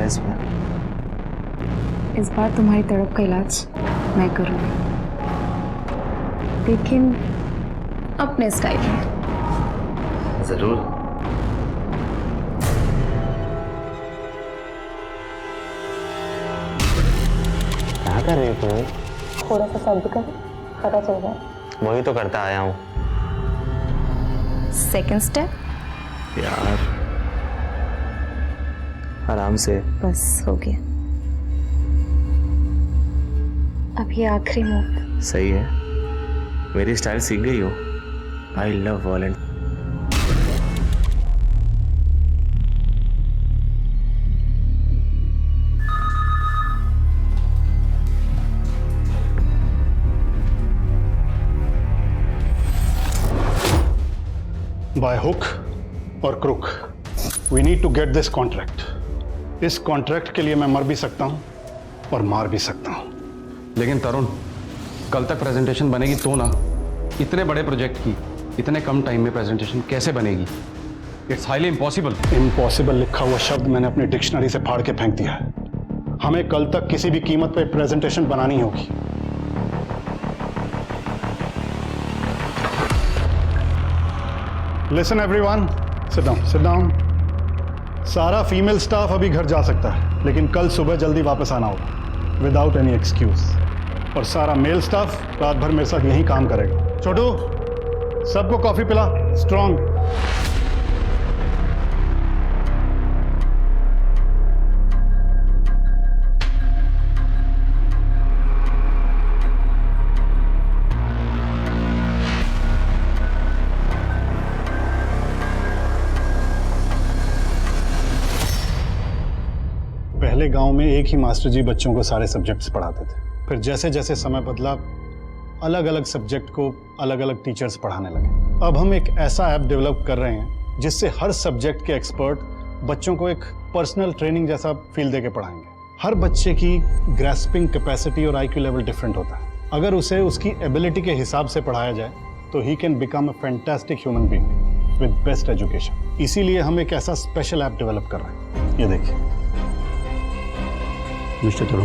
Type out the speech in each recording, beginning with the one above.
है इसमें। इस बार तुम्हारी तड़प का इलाज मैं करूंगी, लेकिन अपने स्टाइल में। जरूर। क्या कर रही हो तुम? थोड़ा सा शब्द कर, पता चल जाए। वही तो करता आया हूँ सेकंड स्टेप। यार, आराम से। बस हो गया। अब ये आखिरी मूव। सही है, मेरी स्टाइल सीख गई हो। I love violent. By hook और crook we need to get this contract. इस कॉन्ट्रैक्ट के लिए मैं मर भी सकता हूं और मार भी सकता हूं। लेकिन तरुण, कल तक प्रेजेंटेशन बनेगी तो ना। इतने बड़े प्रोजेक्ट की इतने कम टाइम में प्रेजेंटेशन कैसे बनेगी? It's highly impossible. इम्पॉसिबल लिखा हुआ शब्द मैंने अपनी डिक्शनरी से फाड़ के फेंक दिया है। हमें कल तक किसी भी कीमत पर प्रेजेंटेशन बनानी होगी। Listen everyone, sit down, sit down. सारा फीमेल स्टाफ अभी घर जा सकता है, लेकिन कल सुबह जल्दी वापस आना होगा विदाउट एनी एक्सक्यूज। और सारा मेल स्टाफ रात भर मेरे साथ यहीं काम करेगा। छोटू, सबको कॉफी पिला, स्ट्रॉन्ग। पहले गांव में एक ही मास्टर जी बच्चों को सारे सब्जेक्ट्स पढ़ाते थे। फिर जैसे जैसे समय बदला, अलग अलग सब्जेक्ट को अलग अलग टीचर्स पढ़ाने लगे। अब हम एक ऐसा ऐप डेवलप कर रहे हैं जिससे हर सब्जेक्ट के एक्सपर्ट बच्चों को एक पर्सनल ट्रेनिंग जैसा फील देके पढ़ाएंगे। हर बच्चे की ग्रैस्पिंग कैपेसिटी और आईक्यू लेवल डिफरेंट होता है। अगर उसे उसकी एबिलिटी के हिसाब से पढ़ाया जाए तो he can become a fantastic human being with best education. इसीलिए हम एक ऐसा स्पेशल ऐप डेवलप कर रहे हैं। ये देखिए। Mr. Turu,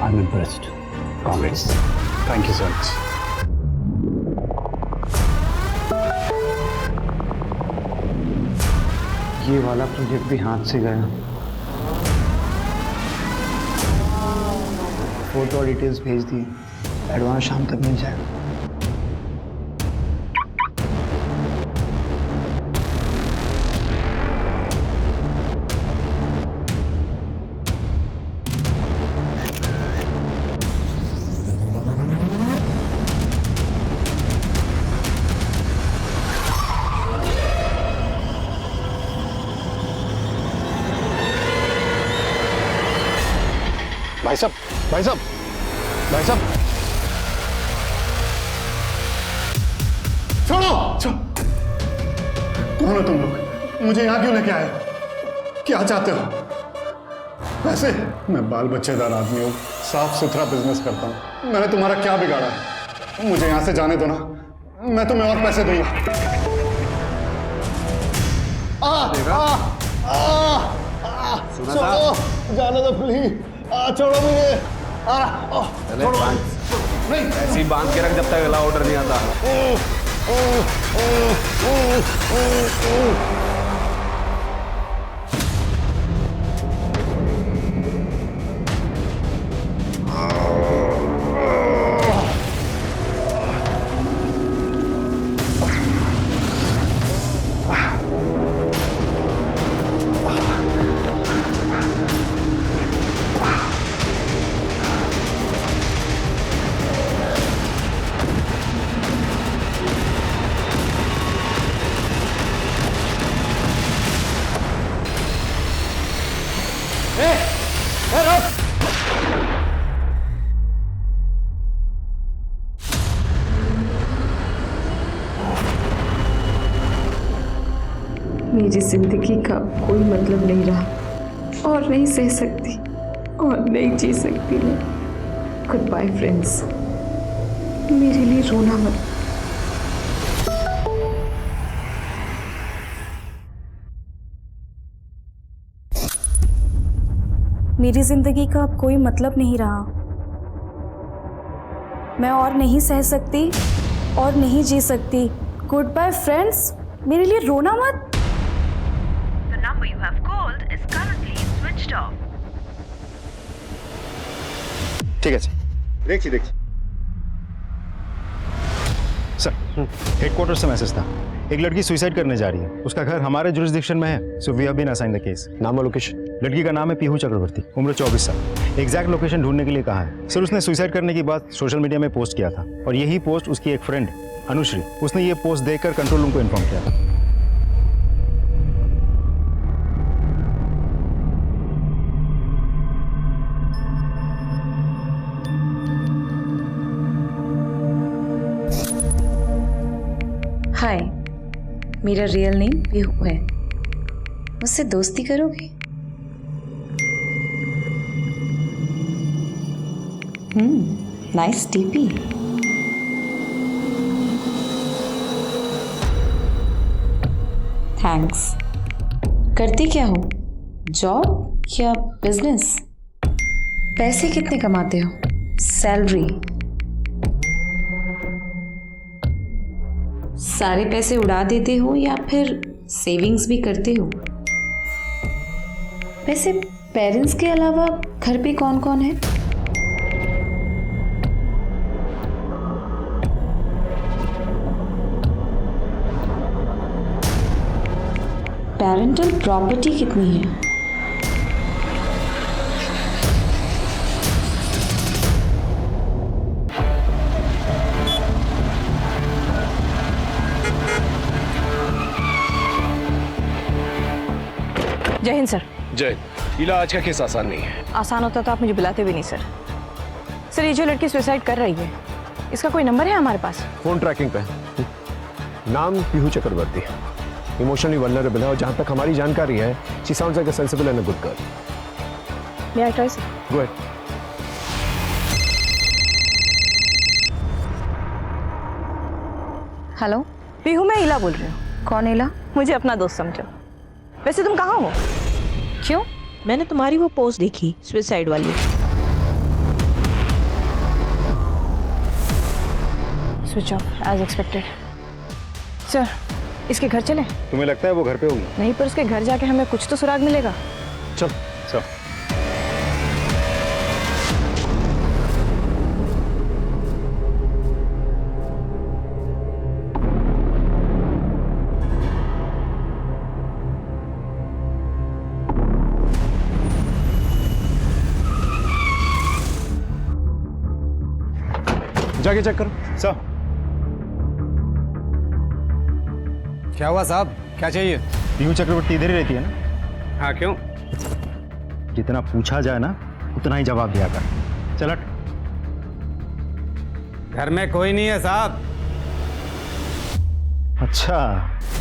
I'm impressed. Congrats. Thank you so much. ये वाला प्रोजेक्ट भी हाथ से गया। फोटो और डिटेल्स भेज दी, एडवांस शाम तक मिल जाएगा। भाई साहब, भाई साहब, भाई साहब, छोड़ो। कौन हो तुम लोग? मुझे यहाँ क्यों लेके आए? क्या चाहते हो? वैसे मैं बाल बच्चेदार आदमी हूँ, साफ सुथरा बिजनेस करता हूँ। मैंने तुम्हारा क्या बिगाड़ा है? मुझे यहाँ से जाने दो ना, मैं तुम्हें और पैसे दूंगा। जाने दो प्लीज। छोड़ो मुझे। छोड़ो। नहीं, ऐसे ही बांध के रख जब तक अगला ऑर्डर नहीं आता। मेरी जिंदगी का कोई मतलब नहीं रहा और नहीं सह सकती और नहीं जी सकती मैं। गुड बाय फ्रेंड्स, मेरे लिए रोना मत। मेरी जिंदगी का अब कोई मतलब नहीं रहा। मैं और नहीं सह सकती और नहीं जी सकती। गुड बाय फ्रेंड्स, मेरे लिए रोना मत। The number you have called is currently switched off. ঠিক আছে, দেখছি দেখছি। सर हेडक्वार्टर से मैसेज था, एक लड़की सुसाइड करने जा रही है। उसका घर हमारे जुरिस्डिक्शन में है, so we have been assign the case. नाम और लोकेशन? लड़की का नाम है पीहू चक्रवर्ती, उम्र 24 साल। एग्जैक्ट लोकेशन ढूंढने के लिए कहा है। सर उसने सुसाइड करने की बात सोशल मीडिया में पोस्ट किया था और यही पोस्ट उसकी एक फ्रेंड अनुश्री, उसने ये पोस्ट देखकर कंट्रोल रूम को इन्फॉर्म किया था। हाय, मेरा रियल नेम पीहू है। मुझसे दोस्ती करोगे? Nice TP. थैंक्स। करती क्या हो? जॉब या बिजनेस? पैसे कितने कमाते हो? सैलरी? सारे पैसे उड़ा देते हो या फिर सेविंग्स भी करते हो? वैसे पेरेंट्स के अलावा घर पे कौन कौन है? पेरेंटल प्रॉपर्टी कितनी है? जय हिंद सर। जय। लीला, आज का केस आसान नहीं है। आसान होता तो आप मुझे बुलाते भी नहीं सर। सर ये जो लड़की सुसाइड कर रही है, इसका कोई नंबर है हमारे पास? फोन ट्रैकिंग पे नाम पीहू चक्रवर्ती, इमोशनली वल्नरेबल है और जहां तक हमारी जानकारी है she sounds like a sensible and a good girl. May I try sir? Go ahead. Hello Pihu, मैं इला बोल रही हूँ। कौन इला? मुझे अपना दोस्त समझो। वैसे तुम कहाँ हो? क्यों? मैंने तुम्हारी वो पोस्ट देखी सुसाइड वाली। Switch off as expected. Sir इसके घर चलें? तुम्हें लगता है वो घर पे होगी? नहीं, पर उसके घर जाके हमें कुछ तो सुराग मिलेगा। चल सर। जाके चेक करो। सर क्या हुआ साहब, क्या चाहिए? पीहू चक्रवर्ती इधर ही रहती है ना? हाँ क्यों? जितना पूछा जाए ना उतना ही जवाब दिया कर। चल हट। घर में कोई नहीं है साहब। अच्छा,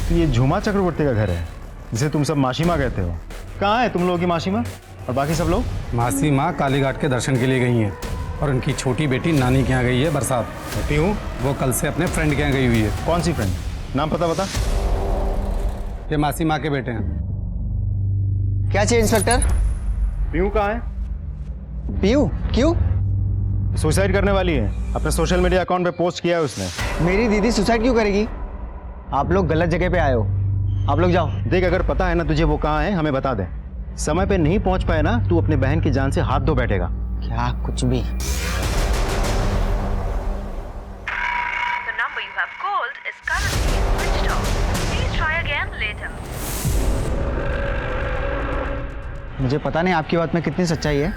तो ये झूमा चक्रवर्ती का घर है जिसे तुम सब मासी माँ कहते हो। कहाँ है तुम लोगों की मासी माँ और बाकी सब लोग? मासी माँ कालीघाट के दर्शन के लिए गई हैं और उनकी छोटी बेटी नानी के यहाँ गई है बरसात। पीहू? वो कल से अपने फ्रेंड के यहाँ गई हुई है। कौन सी फ्रेंड? नाम पता बता। ये मासी माँ के बेटे हैं। क्या चाहिए इंस्पेक्टर? पीहू कहाँ है? पीयू? क्यों? सुसाइड करने वाली है, अपने सोशल मीडिया अकाउंट पे पोस्ट किया है उसने। मेरी दीदी सुसाइड क्यों करेगी? आप लोग गलत जगह पे आए हो, आप लोग जाओ। देख, अगर पता है ना तुझे वो कहाँ है हमें बता दे। समय पे नहीं पहुंच पाए ना तू अपने बहन की जान से हाथ धो बैठेगा। क्या कुछ भी? The number you have called is currently switched off. Please try again later. मुझे पता नहीं आपकी बात में कितनी सच्चाई है,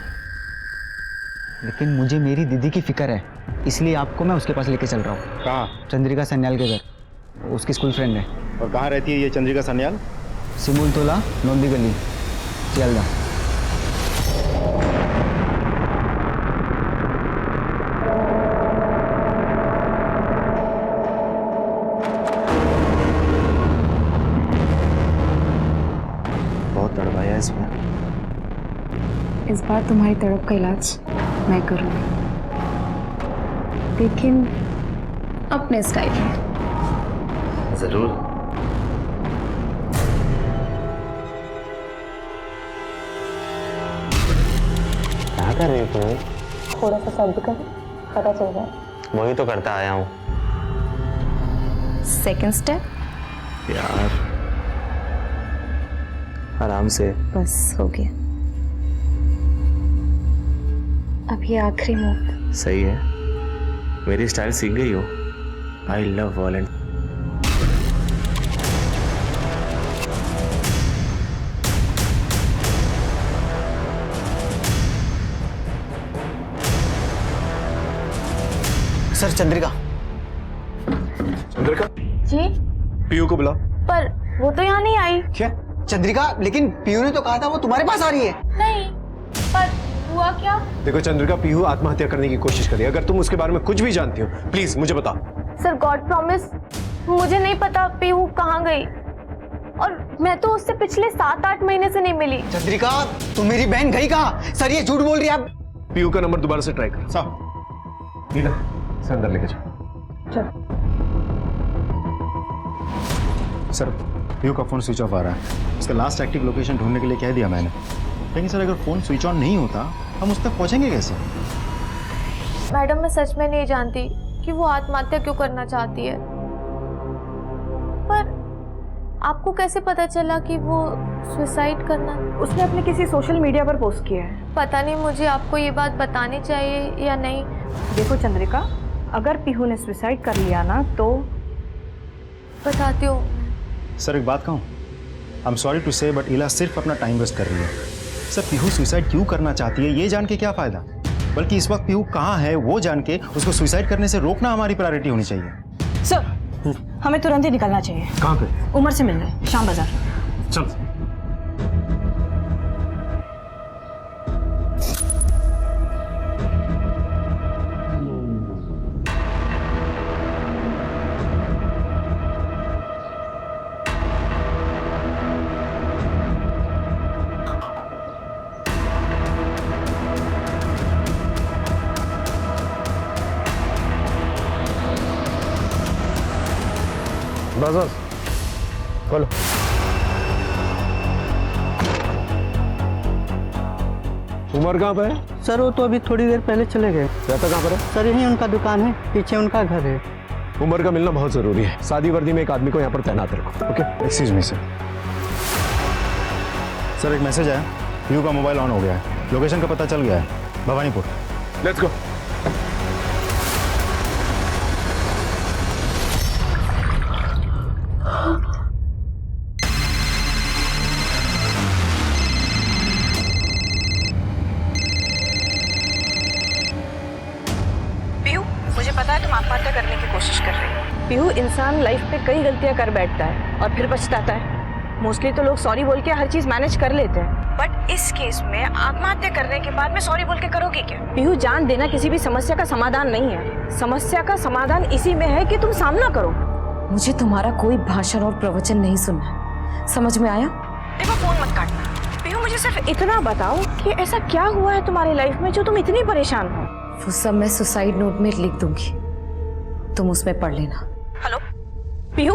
लेकिन मुझे मेरी दीदी की फिक्र है, इसलिए आपको मैं उसके पास लेके चल रहा हूँ। कहाँ? चंद्रिका सन्याल के घर, उसकी स्कूल फ्रेंड है। और कहाँ रहती है ये चंद्रिका सन्याल? सिमुल तोला, नोंदी गली, सियालदा। बहुत तड़पाया इसमें। इस बार तुम्हारी तड़प का इलाज मैं करूँगी, लेकिन अपने स्टाइल में। जरूर। कर रही तू? थोड़ा सा सब्र कर, पता चल जाए। वही तो करता आया हूँ सेकंड स्टेप, यार। आराम से। बस हो गया। अब ये आखिरी मूव। सही है, मेरी स्टाइल सीख गई हो। I love valiant. Sir Chandrika. Chandrika, ji Piyu को बुला। पर वो तो यहाँ नहीं आई। क्या चंद्रिका? लेकिन पीयू ने तो कहा था वो तुम्हारे पास आ रही है। नहीं, पर हुआ क्या? देखो चंद्रिका, पीयू आत्महत्या करने की कोशिश कर रही है। अगर तुम उसके बारे में कुछ भी जानती हो प्लीज मुझे बताओ। सर गॉड प्रॉमिस, मुझे नहीं पता पीहू कहाँ गई, और मैं तो उससे पिछले 7-8 महीने से नहीं मिली। चंद्रिका, तुम मेरी बहन गई कहाँ? सर ये झूठ बोल रही है आप। पीयू का नंबर दोबारा से ट्राई कर। साहब नीला से अंदर लेके जाओ। सर पीयू का फ़ोन स्विच ऑफ आ रहा है। इसका लास्ट एक्टिव लोकेशन ढूंढने के लिए कह दिया मैंने, लेकिन सर अगर फ़ोन स्विच ऑन नहीं होता हम उस तक पहुंचेंगे कैसे? मैडम मैं सच में नहीं जानती कि वो आत्महत्या क्यों करना चाहती है, पर आपको कैसे पता चला कि वो सुसाइड करना? उसने अपने किसी सोशल मीडिया पर पोस्ट किया है। पता नहीं मुझे आपको ये बात बतानी चाहिए या नहीं। देखो चंद्रिका, अगर पीहू ने सुसाइड कर लिया ना तो बताती हूँ। सर एक बात कहूँ, आई एम सॉरी टू से बट इला सिर्फ अपना टाइम वेस्ट कर रही है। सर पीहू सुसाइड क्यों करना चाहती है ये जान के क्या फ़ायदा, बल्कि इस वक्त पीहू कहाँ है वो जान के उसको सुसाइड करने से रोकना हमारी प्रायोरिटी होनी चाहिए। सर हमें तुरंत ही निकलना चाहिए। कहाँ पे? उमर से मिलने शाम बाजार। चल। बस बस खोलो। उमर कहाँ पे है? सर वो तो अभी थोड़ी देर पहले चले गए। रहता कहाँ पर है? सर यहीं उनका दुकान है, पीछे उनका घर है। उमर का मिलना बहुत जरूरी है। शादी वर्दी में एक आदमी को यहाँ पर तैनात रखो। Okay excuse me sir. Sir एक मैसेज आया, पीयू का मोबाइल ऑन हो गया है, लोकेशन का पता चल गया है, भवानीपुर। Let's go. पीहू, मुझे पता है तुम आत्महत्या करने की कोशिश कर रही हो। पीहू, इंसान लाइफ में कई गलतियां कर बैठता है और फिर पछताता है। मोस्टली तो लोग सॉरी बोल के हर चीज मैनेज कर लेते हैं, बट इस केस में आत्महत्या करने के बाद में सॉरी बोल के करोगे क्या? पीहू, जान देना किसी भी समस्या का समाधान नहीं है। समस्या का समाधान इसी में है कि तुम सामना करो। मुझे तुम्हारा कोई भाषण और प्रवचन नहीं सुनना, समझ में आया? देखो फोन मत काटना। पीहू, मुझे सिर्फ इतना बताओ कि ऐसा क्या हुआ है तुम्हारी लाइफ में जो तुम इतनी परेशान हो? वो सब मैं सुसाइड नोट में लिख दूंगी, तुम उसमें पढ़ लेना। हेलो पीहू,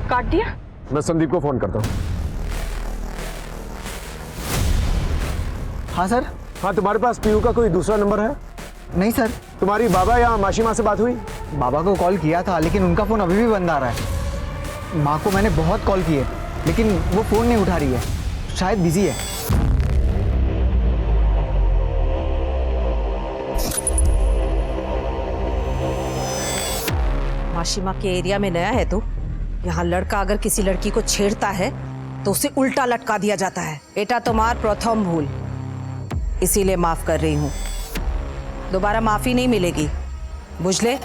काट दिया? मैं संदीप को फोन करता हूँ। हाँ सर। हाँ, तुम्हारे पास पीयू का कोई दूसरा नंबर है? नहीं सर। तुम्हारी बाबा या मासी माँ से बात हुई? बाबा को कॉल किया था लेकिन उनका फ़ोन अभी भी बंद आ रहा है। माँ को मैंने बहुत कॉल किए लेकिन वो फ़ोन नहीं उठा रही है, शायद बिजी है। माशिमा के एरिया में नया है तो यहाँ लड़का अगर किसी लड़की को छेड़ता है तो उसे उल्टा लटका दिया जाता है। बेटा तुम्हार प्रथम भूल, इसीलिए माफ कर रही हूँ। दोबारा माफी नहीं मिलेगी, बुझले?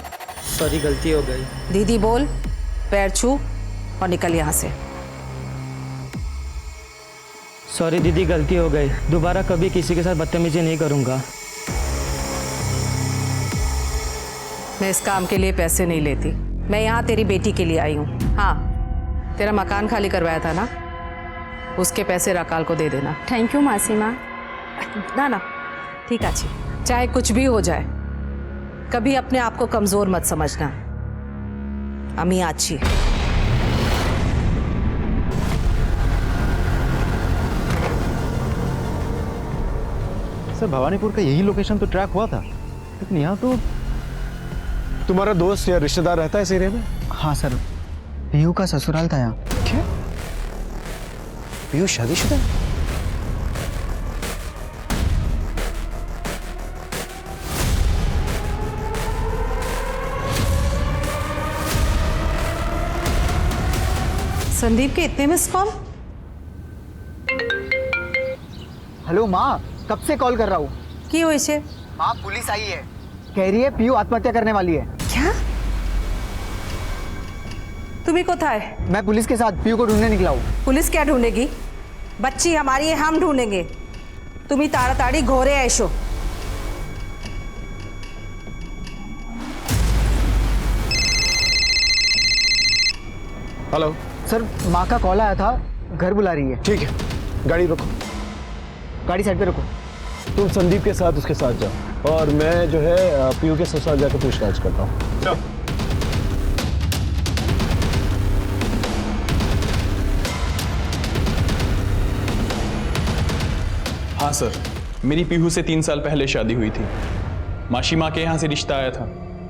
सॉरी, गलती हो गई। दीदी बोल, पैर छू और निकल यहाँ से। सॉरी दीदी, गलती हो गई। दोबारा कभी किसी के साथ बदतमीजी नहीं करूँगा। मैं इस काम के लिए पैसे नहीं लेती, मैं यहाँ तेरी बेटी के लिए आई हूँ। हाँ, तेरा मकान खाली करवाया था ना, उसके पैसे राकाल को दे देना। थैंक यू मासी माँ। ना ना ठीक है, चाहे कुछ भी हो जाए कभी अपने आप को कमजोर मत समझना। अमी अच्छी सर भवानीपुर का यही लोकेशन तो ट्रैक हुआ था, लेकिन यहाँ तो। तुम्हारा दोस्त या रिश्तेदार रहता है इस एरिया में? हाँ सर, पीयू का ससुराल था यहाँ। क्या? पीयू शादीशुदा है? संदीप के इतने मिस कॉल? हेलो माँ, कब से कॉल कर रहा हूँ। की हो इसे? माँ पुलिस आई है, कह रही है पीयू आत्महत्या करने वाली है। क्या? तुम्ही कोথায়? मैं पुलिस के साथ पीयू को ढूंढने निकला हूँ। पुलिस क्या ढूंढेगी? बच्ची हमारी है, हम ढूंढेंगे। तुम्ही ताड़ाताड़ी घोरे ऐशो। हेलो सर, माँ का कॉल आया था, घर बुला रही है। ठीक है, गाड़ी रोको। गाड़ी साइड पे रखो। तुम संदीप के साथ उसके साथ जाओ और मैं जो है पीयू के ससुराल जाकर पूछताछ करता हूँ। हाँ सर, मेरी पीहू से 3 साल पहले शादी हुई थी। माशी माँ के यहाँ से रिश्ता आया था,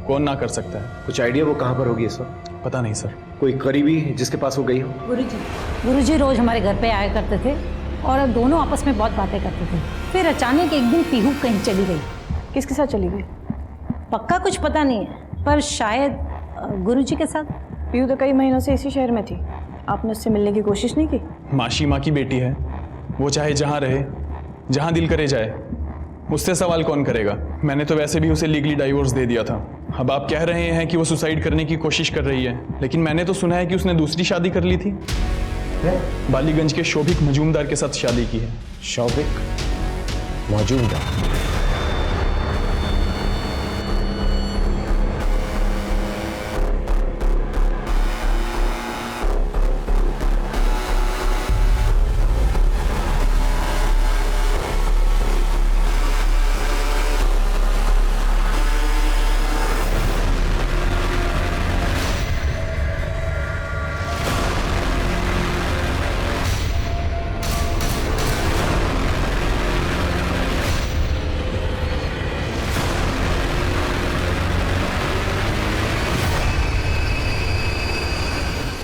कौन ना कर सकता है। कुछ आइडिया वो कहाँ पर होगी इस वक्त? पता नहीं सर। कोई करीबी जिसके पास वो गई हो? गुरुजी रोज हमारे घर पे आया करते थे और दोनों आपस में बहुत बातें करते थे। फिर अचानक एक दिन पीहू कहीं चली गई। किसके साथ चली गई? पक्का कुछ पता नहीं है, पर शायद गुरुजी के साथ। पीहू तो कई महीनों से इसी शहर में थी, आपने उससे मिलने की कोशिश नहीं की? माशी माँ की बेटी है, वो चाहे जहाँ रहे, जहाँ दिल करे जाए, उससे सवाल कौन करेगा। मैंने तो वैसे भी उसे लीगली डाइवोर्स दे दिया था। अब आप कह रहे हैं कि वो सुसाइड करने की कोशिश कर रही है, लेकिन मैंने तो सुना है कि उसने दूसरी शादी कर ली थी। बालीगंज के शोभिक मजूमदार के साथ शादी की है। शोभिक मजूमदार?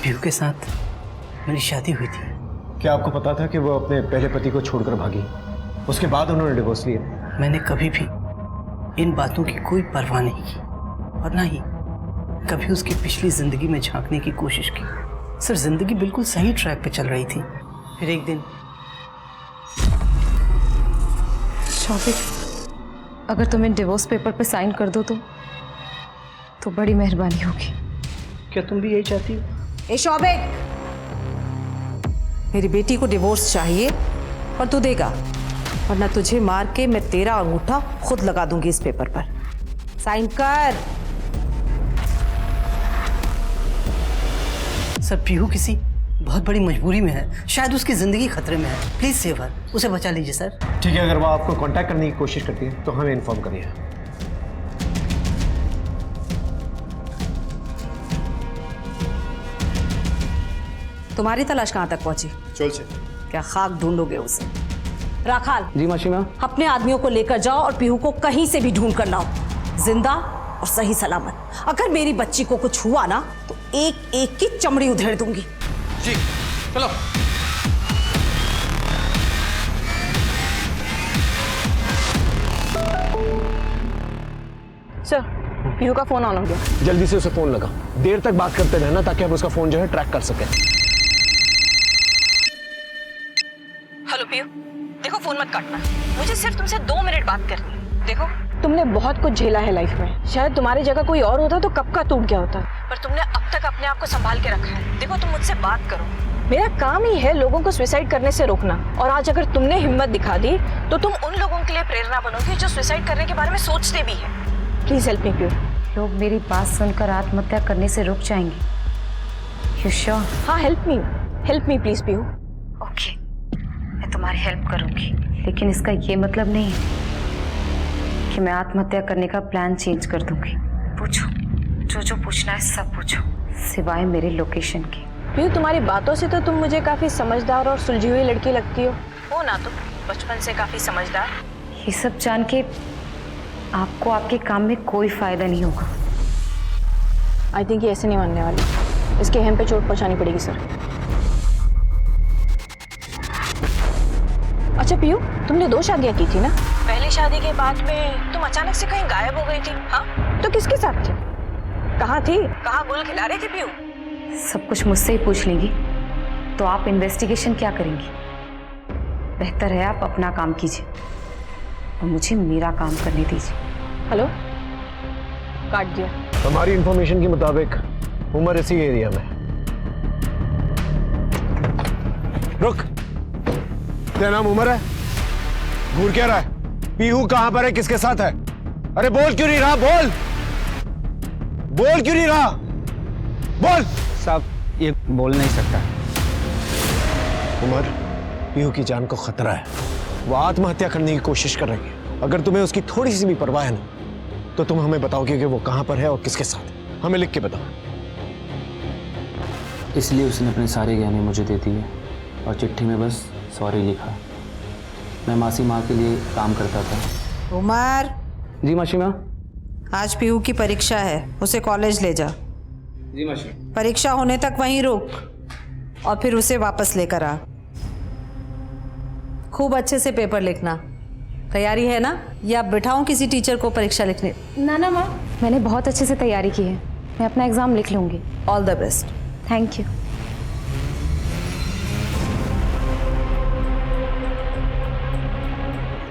पीयू के साथ मेरी शादी हुई थी। क्या आपको पता था कि वो अपने पहले पति को छोड़कर भागी, उसके बाद उन्होंने डिवोर्स लिया? मैंने कभी भी इन बातों की कोई परवाह नहीं की और ना ही कभी उसकी पिछली जिंदगी में झांकने की कोशिश की। सर, जिंदगी बिल्कुल सही ट्रैक पे चल रही थी। फिर एक दिन। शौविक, अगर तुम्हें डिवोर्स पेपर पे साइन कर दो तो बड़ी मेहरबानी होगी। क्या तुम भी यही चाहती हो? ए शौविक, मेरी बेटी को डिवोर्स चाहिए और तू देगा, वरना तुझे मार के मैं तेरा अंगूठा खुद लगा दूंगी इस पेपर पर। साइन कर। सर, पीहू किसी बहुत बड़ी मजबूरी में है, शायद उसकी जिंदगी खतरे में है। प्लीज सेव हर, उसे बचा लीजिए सर। ठीक है, अगर वो आपको कांटेक्ट करने की कोशिश करती है तो हमें इन्फॉर्म करिए। तुम्हारी तलाश कहाँ तक पहुंची? चल से। क्या खाक ढूंढोगे उसे? राखाल जी मासी माँ। अपने आदमियों को लेकर जाओ और पीहू को कहीं से भी ढूंढ कर लाओ, जिंदा और सही सलामत। अगर मेरी बच्ची को कुछ हुआ ना तो एक एक की चमड़ी उधेड़ दूंगी। जी चलो। सर, पीहू का फोन ऑन हो गया। जल्दी से उसे फोन लगा, देर तक बात करते रहना ताकि हम उसका फोन जो है ट्रैक कर सकें। हेलो पीहू, देखो फोन मत काटना, मुझे सिर्फ तुमसे 2 मिनट बात करनी है। देखो, तुमने बहुत कुछ झेला है लाइफ में, शायद तुम्हारी जगह कोई और होता तो कब का टूट गया होता, पर तुमने अब तक अपने आप को संभाल के रखा है। देखो, तुम मुझसे बात करो, मेरा काम ही है लोगों को सुसाइड करने से रोकना, और आज अगर तुमने हिम्मत दिखा दी तो तुम उन लोगों के लिए प्रेरणा बनोगी जो सुसाइड करने के बारे में सोचते भी हैं। Please help me Pihu. लोग मेरी बात सुनकर आत्महत्या करने से रुक जाएंगे। You sure? हाँ, help me please Pihu. Okay, मैं तुम्हारी हेल्प करूंगी, लेकिन इसका ये मतलब नहीं है कि मैं आत्महत्या करने का प्लान चेंज कर दूंगी। पूछो, जो पूछना है सब पूछो, सिवाय मेरे लोकेशन के। पीहू, तुम्हारी बातों से तो तुम मुझे काफी समझदार और सुलझी हुई लड़की लगती हो ना? तुम बचपन से काफी समझदार। ये सब जान के आपको आपके काम में कोई फायदा नहीं होगा। आई थिंक ये ऐसे नहीं मानने वाली। इसके हम पे चोट पहुंचानी पड़ेगी सर। अच्छा पीयू, तुमने 2 शादियां की थी ना? पहली शादी के बाद में तुम अचानक से कहीं गायब हो गई थी। हाँ, तो किसके साथ थी? कहाँ थी? कहाँ गुल खिला रही थी पीयू? सब कुछ मुझसे ही पूछ लेंगी तो आप इन्वेस्टिगेशन क्या करेंगी? बेहतर है आप अपना काम कीजिए और मुझे मेरा काम करने दीजिए। हेलो, काट दिया। हमारी इंफॉर्मेशन के मुताबिक उमर इसी एरिया में। रुक, तेरा नाम उमर है? घूर क्या रहा है? पीहू कहां पर है, किसके साथ है? अरे बोल क्यों नहीं रहा? बोल क्यों नहीं रहा? बोल। साहब ये बोल नहीं सकता। उमर, पीहू की जान को खतरा है। वो आत्महत्या करने की कोशिश कर रही है। अगर तुम्हें उसकी थोड़ी सी भी परवाह है ना, तो तुम हमें बताओगे कि वो कहां पर है और किसके साथ है। हमें लिख के बताओ। इसलिए उसने अपने सारे गहने मुझे दे दिए और चिट्ठी में बस सॉरी लिखा। मैं मासी माँ के लिए काम करता था। उमर। जी मासी माँ। आज पीहू की परीक्षा है, उसे कॉलेज ले जा। जी मासी। परीक्षा होने तक वहीं रुक और फिर उसे वापस लेकर आ। खूब अच्छे से पेपर लिखना। तैयारी है ना? या बिठाऊं किसी टीचर को परीक्षा लिखने? ना माँ, मैंने बहुत अच्छे से तैयारी की है। मैं अपना एग्जाम लिख लूंगी। All the best. Thank you.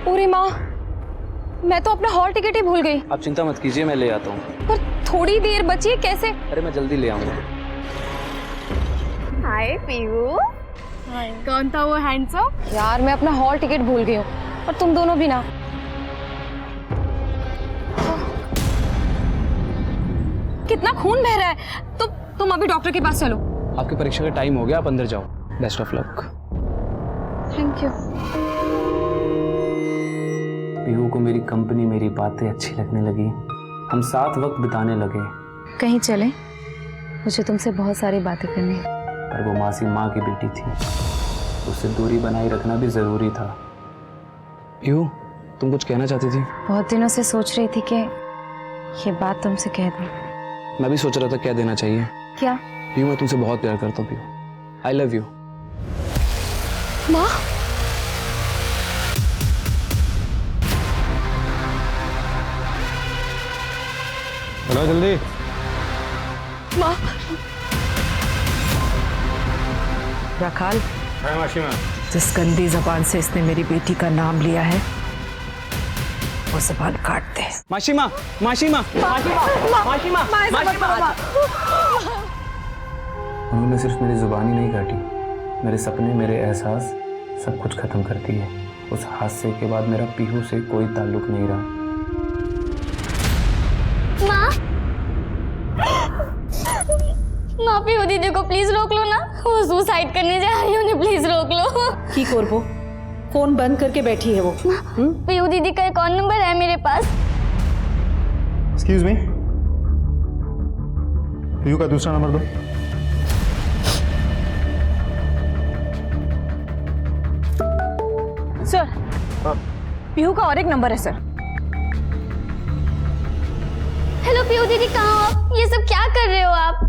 पूरी माँ, मैं तो अपना हॉल टिकट ही भूल गई। आप चिंता मत कीजिए, मैं ले आता हूँ। पर थोड़ी देर बची है, कैसे? अरे मैं जल्दी ले आऊँगा। हाय पीयू। कौन था वो हैंडसम? यार मैं अपना हॉल टिकट भूल गई हूँ और तुम दोनों भी ना। कितना खून बह रहा है। तुम अभी डॉक्टर के पास चलो। आपकी परीक्षा का टाइम हो गया, आप अंदर जाओ। Best of luck. Thank you. Pihu को मेरी कंपनी, मेरी बातें अच्छी लगने लगी। हम साथ वक्त बिताने लगे। कहीं चले? मुझे तुमसे बहुत सारी बातें करनी है। पर वो मासी माँ की बेटी थी, उससे दूरी बनाए रखना भी जरूरी था। पीहू, तुम कुछ कहना चाहती थी? बहुत दिनों से सोच रही थी कि ये बात तुमसे कह दूं। मैं भी सोच रहा था क्या देना चाहिए। क्या? पीहू, मैं तुमसे बहुत प्यार करता हूँ पीहू। I love you. माँ, चलो जल्दी। माँ। रखाल, मासी माँ। जिस गंदी जबान से इसने मेरी बेटी का नाम लिया है वो जबान काट दे। मासी माँ, मासी माँ, मासी माँ, मासी माँ, मासी माँ। उन्होंने सिर्फ मेरी जुबानी नहीं काटी, मेरे सपने, मेरे एहसास सब कुछ खत्म कर दिए। उस हादसे के बाद मेरा पीहू से कोई ताल्लुक नहीं रहा। माँ, पीहू दीदी को प्लीज रोक लो ना। वो सुसाइड करने जा रही है, उन्हें प्लीज रोक लो। की करबो? फोन बंद करके बैठी है वो। पीहू दीदी का एक और नंबर है मेरे पास। एक्सक्यूज मी, पीहू का दूसरा नंबर दो। सर, पीहू का और एक नंबर है सर। हेलो पीहू दीदी, कहाँ हो आप? ये सब क्या कर रहे हो आप?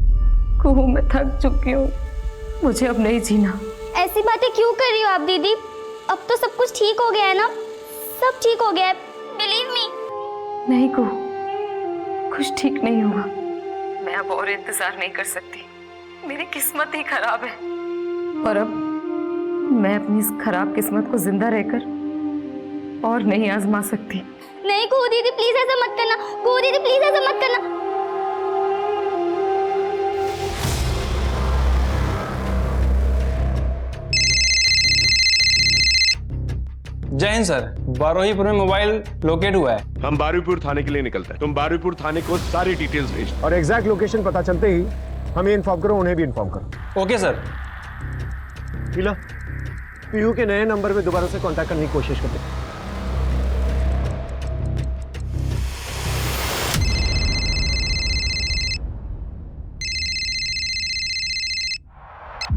कुहू, मैं थक चुकी हूँ, मुझे अब नहीं जीना। ऐसी बातें क्यों कर रही हो आप दीदी? अब तो सब कुछ ठीक हो गया है ना? सब ठीक हो गया है, बिलीव मी। नहीं कुहू, कुछ ठीक नहीं हुआ। मैं अब और इंतजार नहीं कर सकती। मेरी किस्मत ही खराब है और अब मैं अपनी इस खराब किस्मत को जिंदा रहकर और नहीं आजमा सकती। नहीं कुहू दीदी, प्लीज ऐसा मत करना। कुहू दीदी, प्लीज ऐसा मत करना। जय हिंद सर, बारोहीपुर में मोबाइल लोकेट हुआ है। हम बारुईपुर थाने के लिए निकलते हैं। तुम बारुईपुर थाने को सारी डिटेल्स भेज और एग्जैक्ट लोकेशन पता चलते ही हमें इन्फॉर्म करो, उन्हें भी इन्फॉर्म करो। Okay sir. पीला, पीहू के नए नंबर पे दोबारा से कांटेक्ट करने की कोशिश करते हैं।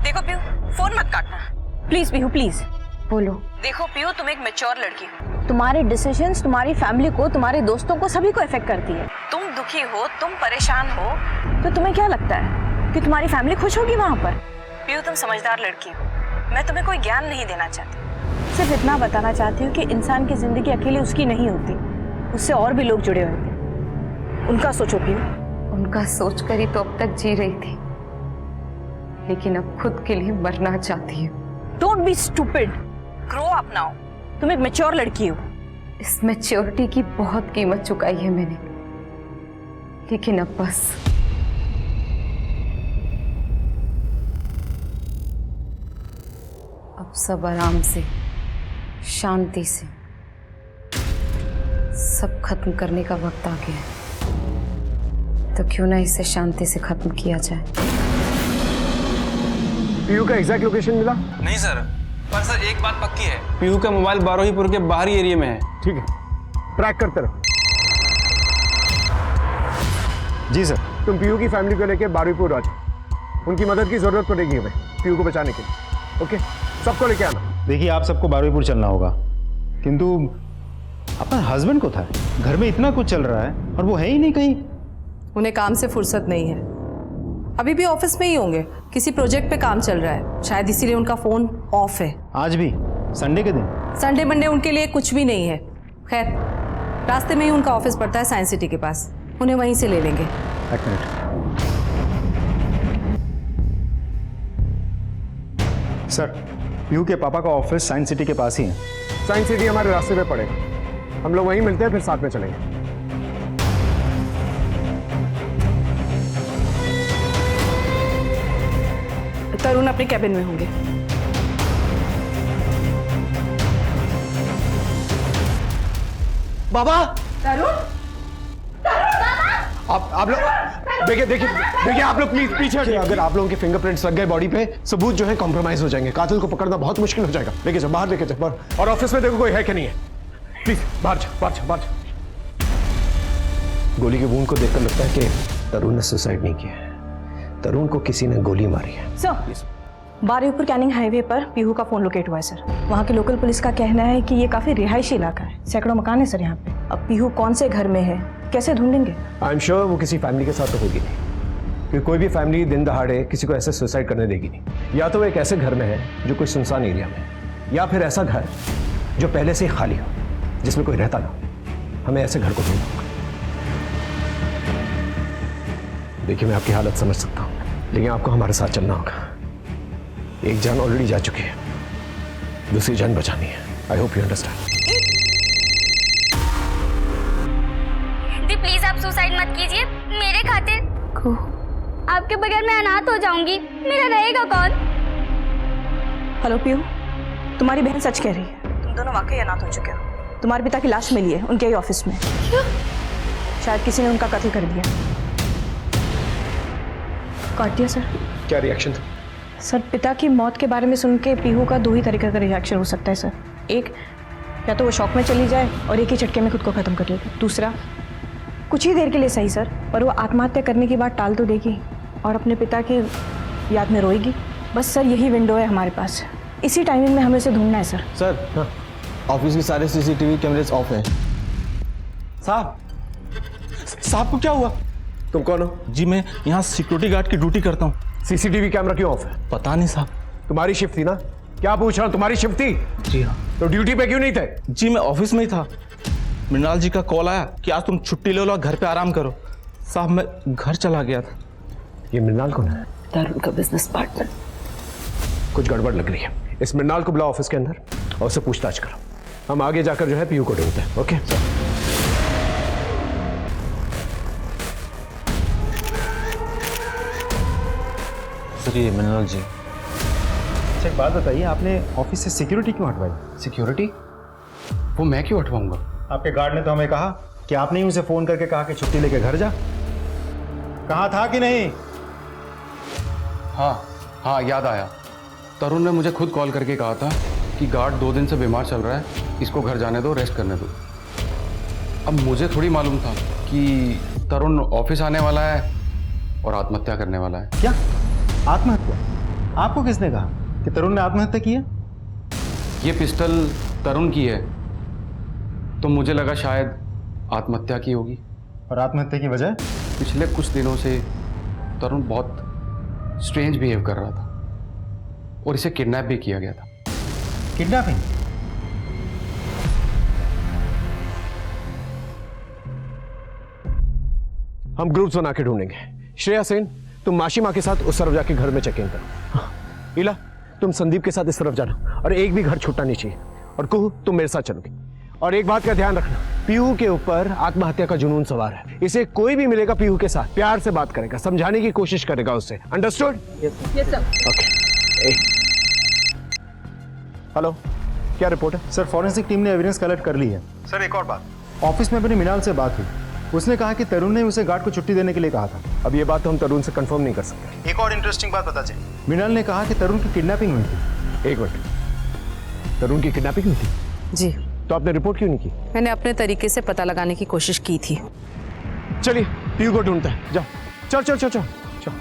देखो पीहू, फोन मत काटना प्लीज। पीहू प्लीज बोलो। देखो पीहू, तुम एक मैच्योर लड़की हो, तुम्हारे डिसीजंस तुम्हारी फैमिली को, तुम्हारे दोस्तों को, सभी को इफेक्ट करती है। तुम दुखी हो, तुम परेशान हो, तो तुम्हें क्या लगता है कि तुम्हारी फैमिली खुश होगी वहां पर? पीयू, तुम समझदार लड़की हो, मैं तुम्हें कोई ज्ञान नहीं देना चाहती, सिर्फ इतना बताना चाहती हूँ कि इंसान की जिंदगी अकेले उसकी नहीं होती, उससे और भी लोग जुड़े होते हैं। उनका सोचो पीयू। उनका सोच कर ही तो अब तक जी रही थी, लेकिन अब खुद के लिए मरना चाहती हूँ। Don't be stupid, grow up now. तुम एक मैच्योर लड़की हो। इस मैच्योरिटी की बहुत कीमत चुकाई है मैंने, लेकिन अब बस। अब सब आराम से, शांति से सब खत्म करने का वक्त आ गया है, तो क्यों ना इसे शांति से खत्म किया जाए। पीयू का एग्जैक्ट लोकेशन मिला? नहीं सर, पर सर एक बात पक्की है, पीयू का मोबाइल बारोहीपुर के बाहरी एरिया में है। ठीक है, ट्रैक करते रहो। जी सर। तुम पीयू की फैमिली को लेकर बारुईपुर आ जाओ, उनकी मदद की जरूरत पड़ेगी हमें पीयू को बचाने के लिए। ओके, सबको लेके आना। देखिए, आप सबको बारुईपुर चलना होगा, किंतु अपना हस्बैंड को था, घर में इतना कुछ चल रहा है और वो है ही नहीं कहीं। उन्हें काम से फुर्सत नहीं है, अभी भी ऑफिस में ही होंगे, किसी प्रोजेक्ट पे काम चल रहा है, शायद इसीलिए उनका फोन ऑफ है। आज भी संडे के दिन? संडे मंडे उनके लिए कुछ भी नहीं है। खैर, रास्ते में ही उनका ऑफिस पड़ता है साइंस सिटी के पास, उन्हें वहीं से ले लेंगे। एक मिनट सर, पीयू के पापा का ऑफिस साइंस सिटी के पास ही है। साइंस सिटी हमारे रास्ते पे पड़ेगा, हम लोग वहीं मिलते हैं, फिर साथ में चलेंगे। तरुण अपने कैबिन में होंगे। बाबा! तरुण! आप लोग देखिए आप लोग प्लीज पीछे हटिए। अगर आप लोगों के फिंगरप्रिंट्स लग गए बॉडी पे, सबूत जो है कॉम्प्रोमाइज हो जाएंगे, कातिल को पकड़ना बहुत मुश्किल हो जाएगा। लेके जाओ, बाहर लेके जाओ, बाहर। और ऑफिस में देखो कोई है कि नहीं है, प्लीज बाहर जाओ, बाहर जाओ, बाहर जाओ। गोली के वूंड को देखकर लगता है कि तरुण ने सुसाइड नहीं किया है, तरुण को किसी ने गोली मारी है। सर, बारुईपुर कैनिंग हाईवे पर पीहू का फोन लोकेट हुआ है सर। वहाँ के लोकल पुलिस का कहना है कि ये काफी रिहायशी इलाका है, सैकड़ों मकान है सर यहाँ पे। अब पीहू कौन से घर में है, कैसे ढूंढेंगे? आई एम श्योर वो किसी फैमिली के साथ तो होगी नहीं, क्योंकि कोई भी फैमिली दिन दहाड़े किसी को ऐसे सुसाइड करने देगी नहीं। या तो वो एक ऐसे घर में है जो कोई सुनसान एरिया में है, या फिर ऐसा घर जो पहले से ही खाली हो, जिसमें कोई रहता ना हो। हमें ऐसे घर को ढूंढना होगा। देखिए, मैं आपकी हालत समझ सकता हूँ, लेकिन आपको हमारे साथ चलना होगा। एक जान ऑलरेडी जा चुकी है, दूसरी जान बचानी है। I hope you understand. Please आप सुसाइड मत कीजिए मेरे खातिर। आपके बगैर मैं अनाथ हो जाऊंगी, मेरा रहेगा कौन? हेलो पीहू, तुम्हारी बहन सच कह रही है, तुम दोनों वाकई अनाथ हो चुके हो। तुम्हारे पिता की लाश मिली है उनके ही ऑफिस में। क्यों? शायद किसी ने उनका कत्ल कर दिया। काट दिया सर। क्या रिएक्शन था? सर, पिता की मौत के बारे में सुन के पीहू का दो ही तरीके का रिएक्शन हो सकता है सर। एक, या तो वो शॉक में चली जाए और एक ही झटके में खुद को खत्म कर लेगी। दूसरा, कुछ ही देर के लिए सही सर, पर वो आत्महत्या करने की बात टाल तो देगी और अपने पिता की याद में रोएगी। बस सर, यही विंडो है हमारे पास, इसी टाइमिंग में हमें उसे ढूंढना है सर। सर, ऑफिस के सारे सीसीटीवी कैमरेज ऑफ हैं। साहब को क्या हुआ? तुम कौन हो? जी, मैं यहाँ सिक्योरिटी गार्ड की ड्यूटी करता हूँ। सीसीटीवी कैमरा क्यों ऑफ है? पता नहीं साहब। तुम्हारी शिफ्ट थी ना? क्या पूछ रहा हूँ, तुम्हारी शिफ्ट थी? जी हाँ। तो ड्यूटी पे क्यों नहीं थे? जी, मैं ऑफिस में ही था, मृणाल जी का कॉल आया कि आज तुम छुट्टी ले लो, घर पे आराम करो। साहब, मैं घर चला गया था। ये मृणाल कौन है? तरुण का बिजनेस पार्टनर। कुछ गड़बड़ लग रही है, इस मृणाल को बुलाओ ऑफिस के अंदर और उससे पूछताछ करो। हम आगे जाकर जो है पीयू को ढूंढते हैं। ओके सर, ये मृणाल जी। अच्छा, एक बात बताइए, आपने ऑफिस से सिक्योरिटी क्यों हटवाई? सिक्योरिटी? वो मैं क्यों हटवाऊंगा? आपके गार्ड ने तो हमें कहा कि आपने ही उसे फोन करके कहा कि छुट्टी लेके घर जा। कहा था कि नहीं? हाँ, याद आया। तरुण ने मुझे खुद कॉल करके कहा था कि गार्ड 2 दिन से बीमार चल रहा है, इसको घर जाने दो, रेस्ट करने दो। अब मुझे थोड़ी मालूम था कि तरुण ऑफिस आने वाला है और आत्महत्या करने वाला है। क्या आत्महत्या? आपको किसने कहा कि तरुण ने आत्महत्या की है? ये पिस्टल तरुण की है, तो मुझे लगा शायद आत्महत्या की होगी। और आत्महत्या की वजह? पिछले कुछ दिनों से तरुण बहुत स्ट्रेंज बिहेव कर रहा था और इसे किडनैप भी किया गया था। किडनैपिंग? हम ग्रुप्स बना के ढूंढेंगे। श्रेया सेन, तुम माशिमा के साथ उस तरफ जाके घर में चेक इन करो। इला, तुम संदीप के साथ इस तरफ जाना और एक भी घर छूटना नहीं चाहिए। और कुहू, तुम मेरे साथ चलोगी। और एक बात का ध्यान रखना, पीहू के ऊपर आत्महत्या का जुनून सवार है। इसे कोई भी मिलेगा पीहू के साथ प्यार से बात करेगा, समझाने की कोशिश करेगा उससे। Understood? Yes sir. Okay. Hello, क्या रिपोर्ट है? सर, फॉरेंसिक टीम ने एविडेंस कलेक्ट कर ली है। सर, एक और बात, ऑफिस में अपनी मिनाल से बात हुई। उसने कहा कि तरुण ने उसे गार्ड को छुट्टी देने के लिए कहा था। अब ये बात तो हम तरुण से कंफर्म नहीं कर सकते। एक और इंटरेस्टिंग बात बता चली, मिनाल ने कहा कि तरुण की किडनैपिंग हुई थी। एक मिनट, तरुण की किडनैपिंग हुई थी? जी। तो आपने रिपोर्ट क्यों नहीं की? मैंने अपने तरीके से पता लगाने की कोशिश की थी। चलिए पीयू को ढूंढते हैं। जाओ, चल चल चल चल चल।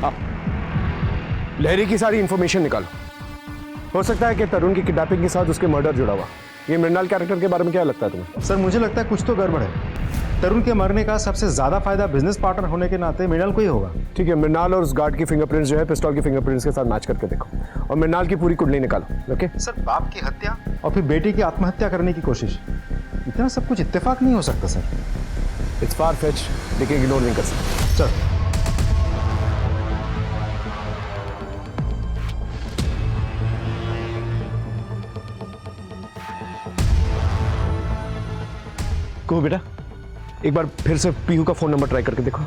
आप लहरी की सारी इंफॉर्मेशन निकालो। हो सकता है कि तरुण की किडनैपिंग के साथ उसके मर्डर जुड़ा हुआ। ये मृणाल कैरेक्टर के बारे में क्या लगता है तुम्हें? सर, मुझे लगता है कुछ तो गड़बड़ है। तरुण के मरने का सबसे ज्यादा फायदा बिजनेस पार्टनर होने के नाते मृणाल को ही होगा। ठीक है, मृणाल और उस गार्ड की फिंगरप्रिंट्स जो है पिस्तौल की फिंगरप्रिंट्स के साथ मैच करके देखो और मृणाल की पूरी कुंडली निकालो। ओके सर, बाप की हत्या और फिर बेटी की आत्महत्या करने की कोशिश, इतना सब कुछ इत्तेफाक नहीं हो सकता सर। इट्स फार फेच्ड, लेकिन इग्नोर नहीं कर सकते। चल। को बेटा, एक बार फिर से पीहू का फोन नंबर ट्राई करके देखो।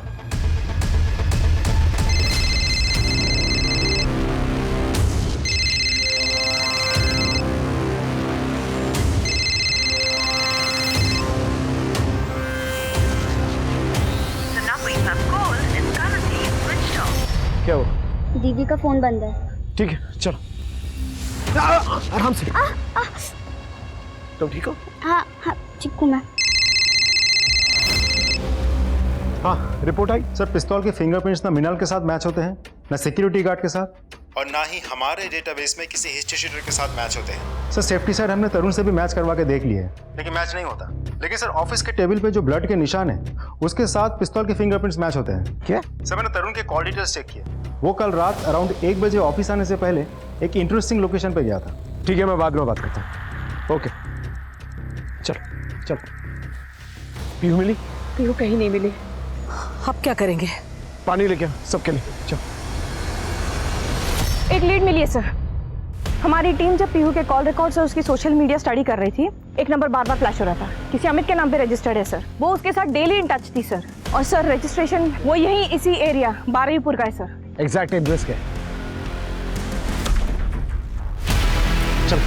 क्या हुआ? दीदी का फोन बंद है। ठीक है, चलो आराम से। तुम ठीक हो? हाँ हाँ ठीक हूँ मैं। हाँ, रिपोर्ट आई। सर, पिस्तौल के फिंगरप्रिंट्स ना मिनाल के साथ मैच होते हैं, ना सिक्योरिटी गार्ड के साथ, और ना ही हमारे डेटाबेस में किसी हिस्ट्री शीटर के साथ मैच होते हैं। सर, सेफ्टी साइड हमने तरुण से भी मैच करवा के देख लिए है, लेकिन मैच नहीं होता। लेकिन सर, ऑफिस के टेबल पे जो ब्लड के निशान है उसके साथ पिस्तौल के फिंगरप्रिंट्स मैच होते हैं। क्या? सर, मैंने तरुण के कॉल डिटेल्स चेक किए। वो कल रात अराउंड 1 बजे ऑफिस आने से पहले एक इंटरेस्टिंग लोकेशन पे गया था। ठीक है, मैं बाद में बात करता हूँ। ओके, चलो चलो। पीहू मिली? पीहू कहीं नहीं मिली। अब क्या करेंगे? पानी लेके आ सबके लिए। चलो। एक लीड मिली है सर। हमारी टीम जब पीहू के कॉल रिकॉर्ड्स और उसकी सोशल मीडिया स्टडी कर रही थी, एक नंबर बार बार फ्लैश हो रहा था। किसी अमित के नाम पे रजिस्टर्ड है सर। वो उसके साथ डेली इन टच थी सर। और सर, रजिस्ट्रेशन वो यही इसी एरिया 12वीपुर का है सर। एग्जैक्ट एड्रेस क्या है? चलो।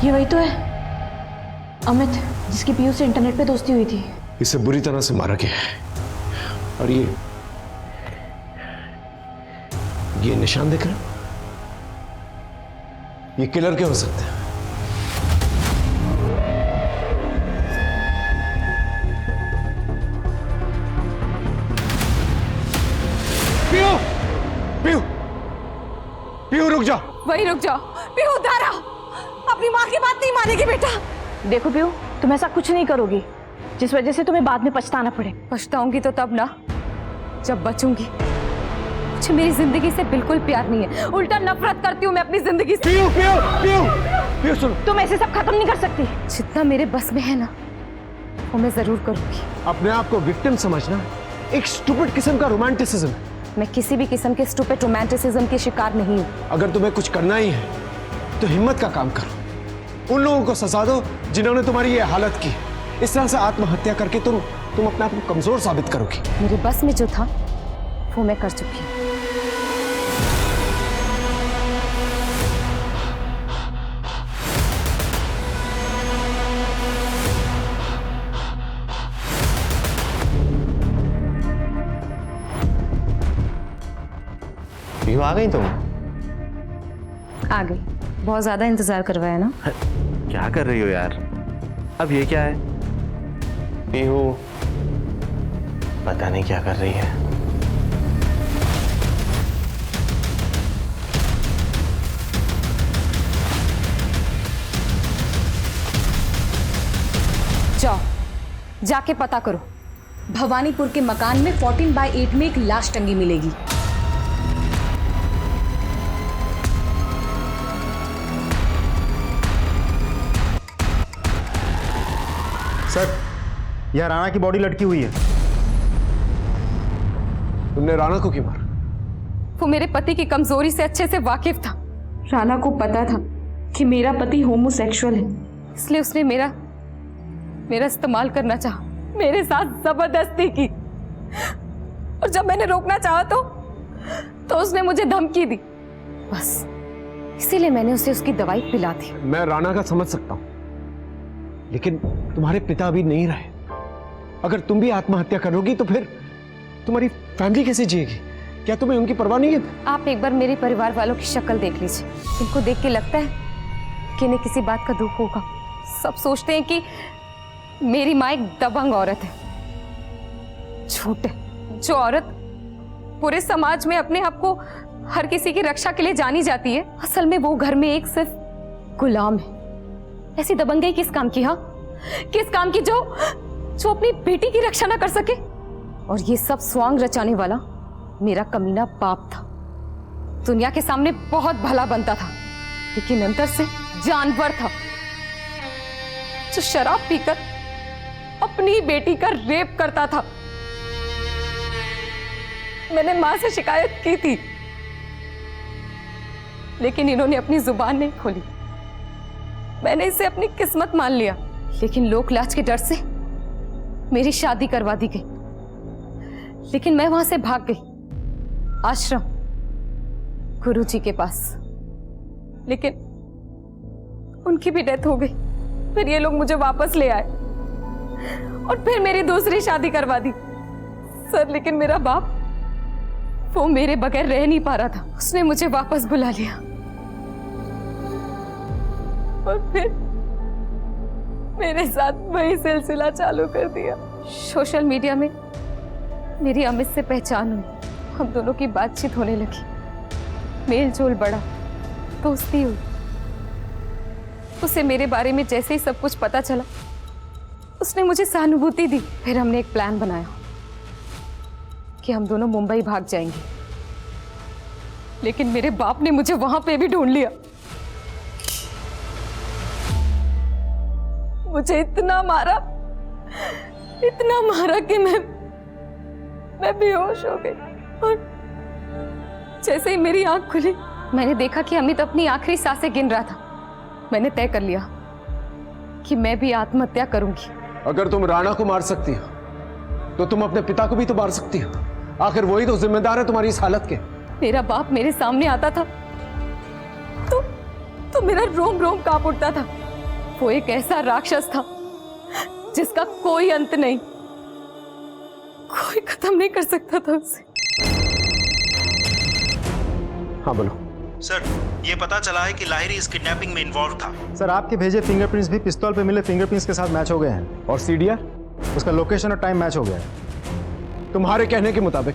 ये वही तो है अमित, जिसकी पीयू से इंटरनेट पे दोस्ती हुई थी। इसे बुरी तरह से मारा गया है। और ये निशान देख रहे हो? ये किलर के हो सकते हैं। पीहू, पीहू, पीहू रुक जाओ। वही रुक जाओ। पीहू दारा, अपनी माँ की बात नहीं मानेगी बेटा। देखो पीहू, तुम ऐसा कुछ नहीं करोगी जिस वजह से तुम्हें बाद में पछताना पड़े। पछताऊंगी तो तब ना, जब बचूंगी। मुझे मेरी जिंदगी से बिल्कुल प्यार नहीं है, उल्टा नफरत करती हूँ मैं अपनी जिंदगी से। पीहू, पीहू, पीहू, पीहू सुनो। तुम ऐसे सब खत्म नहीं कर सकती। जितना मेरे बस में है ना, वो मैं जरूर करूंगी। अपने आप को विक्टिम समझना एक स्टूपिड किस्म का रोमांटिसिज्म है। मैं किसी भी किस्म के स्टूपिड रोमांटिसिज्म के शिकार नहीं हूँ। अगर तुम्हें कुछ करना ही है तो हिम्मत का काम करो। उन लोगों को सजा दो जिन्होंने तुम्हारी ये हालत की। इस तरह से आत्महत्या करके तुम अपने आप को कमजोर साबित करोगी। मेरे बस में जो था वो मैं कर चुकी हूँ। पीहू आ गई तुम? आ गई। बहुत ज़्यादा इंतज़ार करवाया ना? क्या कर रही हो यार? अब ये क्या है? पीहू पता नहीं क्या कर रही है। जाओ, जाके पता करो। भवानीपुर के मकान में 14/8 में एक लाश टंगी मिलेगी। सर, यह राणा की बॉडी लटकी हुई है। तुमने राणा को क्यों मारा? वो मेरे पति की कमजोरी से अच्छे से वाकिफ था। राणा को पता था कि मेरा पति होमोसेक्सुअल है, इसलिए उसने मेरा इस्तेमाल करना चाहा, मेरे साथ जबरदस्ती की। और जब मैंने रोकना चाहा तो उसने मुझे धमकी दी। बस इसीलिए मैंने उसे उसकी दवाई पिला दी। मैं राणा का समझ सकता हूं, लेकिन तुम्हारे पिता अभी नहीं रहे। अगर तुम भी आत्महत्या करोगी तो फिर तुम्हारी फैमिली कैसे जिएगी? क्या तुम्हें उनकी परवाह नहीं है? आप एक बार मेरे परिवार वालों की शक्ल देख लीजिए। इनको देख के लगता है कि इन्हें किसी बात का दुख होगा। सब सोचते हैं कि मेरी माँ एक दबंग औरत है। झूठ है। जो औरत पूरे समाज में अपने आप को हर किसी की रक्षा के लिए जानी जाती है, असल में वो घर में एक सिर्फ गुलाम है। ऐसी दबंगई किस काम की? हाँ, किस काम की जो अपनी बेटी की रक्षा ना कर सके? और ये सब स्वांग रचाने वाला मेरा कमीना बाप था। दुनिया के सामने बहुत भला बनता था, लेकिन अंदर से जानवर था, जो शराब पीकर अपनी बेटी का रेप करता था। मैंने मां से शिकायत की थी, लेकिन इन्होंने अपनी जुबान नहीं खोली। मैंने इसे अपनी किस्मत मान लिया, लेकिन लोक लाज के डर से मेरी शादी करवा दी गई। लेकिन मैं वहां से भाग गई आश्रम, गुरुजी के पास, लेकिन उनकी भी डेथ हो गई। फिर ये लोग मुझे वापस ले आए और फिर मेरी दूसरी शादी करवा दी। सर, लेकिन मेरा बाप वो मेरे बगैर रह नहीं पा रहा था। उसने मुझे वापस बुला लिया और फिर मेरे साथ वही सिलसिला चालू कर दिया। सोशल मीडिया में मेरी अमित से पहचान हुई, हम दोनों की बातचीत होने लगी, मेल जोल बढ़ा, दोस्ती हुई। उसे मेरे बारे में जैसे ही सब कुछ पता चला, उसने मुझे सहानुभूति दी। फिर हमने एक प्लान बनाया कि हम दोनों मुंबई भाग जाएंगे, लेकिन मेरे बाप ने मुझे वहां पे भी ढूंढ लिया। मुझे इतना मारा कि मैं बेहोश हो गई। और जैसे ही मेरी आंख खुली, मैंने देखा कि अमित अपनी आखिरी सांसें गिन रहा था। मैंने तय कर लिया कि मैं भी आत्महत्या करूंगी। अगर तुम राणा को मार सकती हो तो तुम अपने पिता को भी तो मार सकती हो। आखिर वही तो जिम्मेदार है तुम्हारी इस हालत के। मेरा बाप मेरे सामने आता था तो मेरा रोम रोम कांप उठता था। वो एक ऐसा राक्षस था जिसका कोई अंत नहीं, कोई खत्म नहीं कर सकता था उसे। हाँ बोलो। सर, ये पता चला है कि लाहिरी इस किडनैपिंग में इन्वॉल्व था। सर, आपके भेजे फिंगरप्रिंट्स भी पिस्तौल पे मिले फिंगरप्रिंट्स के साथ मैच हो गए हैं। और सीडीआर? उसका लोकेशन और टाइम मैच हो गया है। तुम्हारे कहने के मुताबिक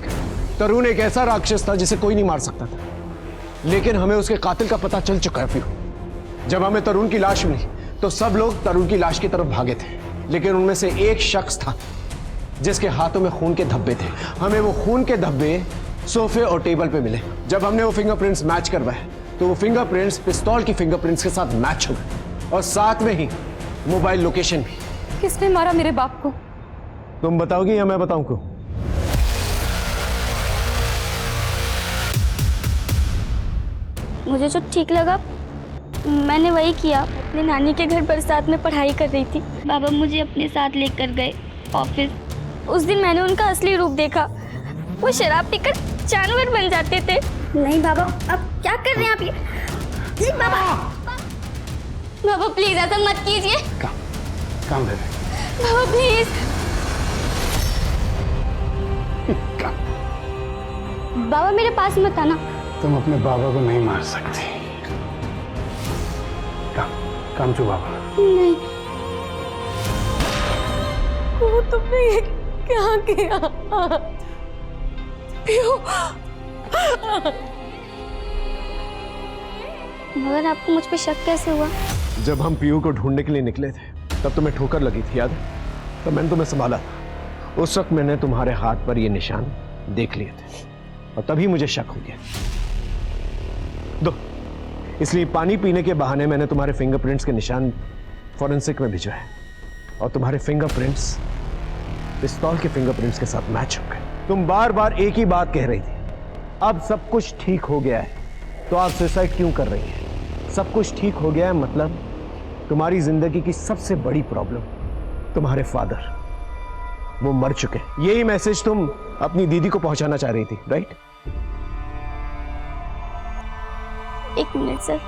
तरुण एक ऐसा राक्षस था जिसे कोई नहीं मार सकता था, लेकिन हमें उसके कातिल का पता चल चुका है। फिर जब हमें तरुण की लाश मिली तो सब लोग तरुण की लाश की तरफ भागे थे, लेकिन उनमें से एक शख्स था जिसके हाथों में खून के धब्बे थे। हमें वो खून के धब्बे सोफे और टेबल पे मिले। जब हमने वो फिंगरप्रिंट्स मैच करवाए तो वो फिंगरप्रिंट्स पिस्तौल की फिंगरप्रिंट्स के साथ मैच हो गए, और साथ में ही मोबाइल लोकेशन भी। किसने मारा मेरे बाप को? तुम बताओगी या मैं बताऊं क्यों? मुझे जो ठीक लगा मैंने वही किया। अपनी नानी के घर बरसात में पढ़ाई कर रही थी। बाबा मुझे अपने साथ लेकर गए ऑफिस। उस दिन मैंने उनका असली रूप देखा। वो शराब पीकर जानवर बन जाते थे। नहीं बाबा, अब क्या कर रहे हैं आप ये? नहीं बाबा, बाबा प्लीज ऐसा मत कीजिए। काम है बाबा प्लीज। बाबा मेरे पास मत आना। तुम अपने बाबा को नहीं मार सकती। कामचू बाबा। नहीं, वो तुमने ये क्या किया? पीहू, मगर आपको मुझ पे शक कैसे हुआ? जब हम पीयू को ढूंढने के लिए निकले थे तब तुम्हें ठोकर लगी थी, याद है? तब मैंने तुम्हें संभाला था। उस वक्त मैंने तुम्हारे हाथ पर ये निशान देख लिए थे और तभी मुझे शक हो गया। दो, इसलिए पानी पीने के बहाने मैंने तुम्हारे फिंगरप्रिंट्स के निशान फॉरेंसिक में भिजवाए और तुम्हारे फिंगरप्रिंट्स पिस्तौल के फिंगरप्रिंट्स के साथ मैच हो गए। तुम बार बार एक ही बात कह रही थी, अब सब कुछ ठीक हो गया है तो आप सुसाइड क्यों कर रही हैं? सब कुछ ठीक हो गया है मतलब तुम्हारी जिंदगी की सबसे बड़ी प्रॉब्लम तुम्हारे फादर, वो मर चुके। यही मैसेज तुम अपनी दीदी को पहुंचाना चाह रही थी, राइट? एक मिनट सर।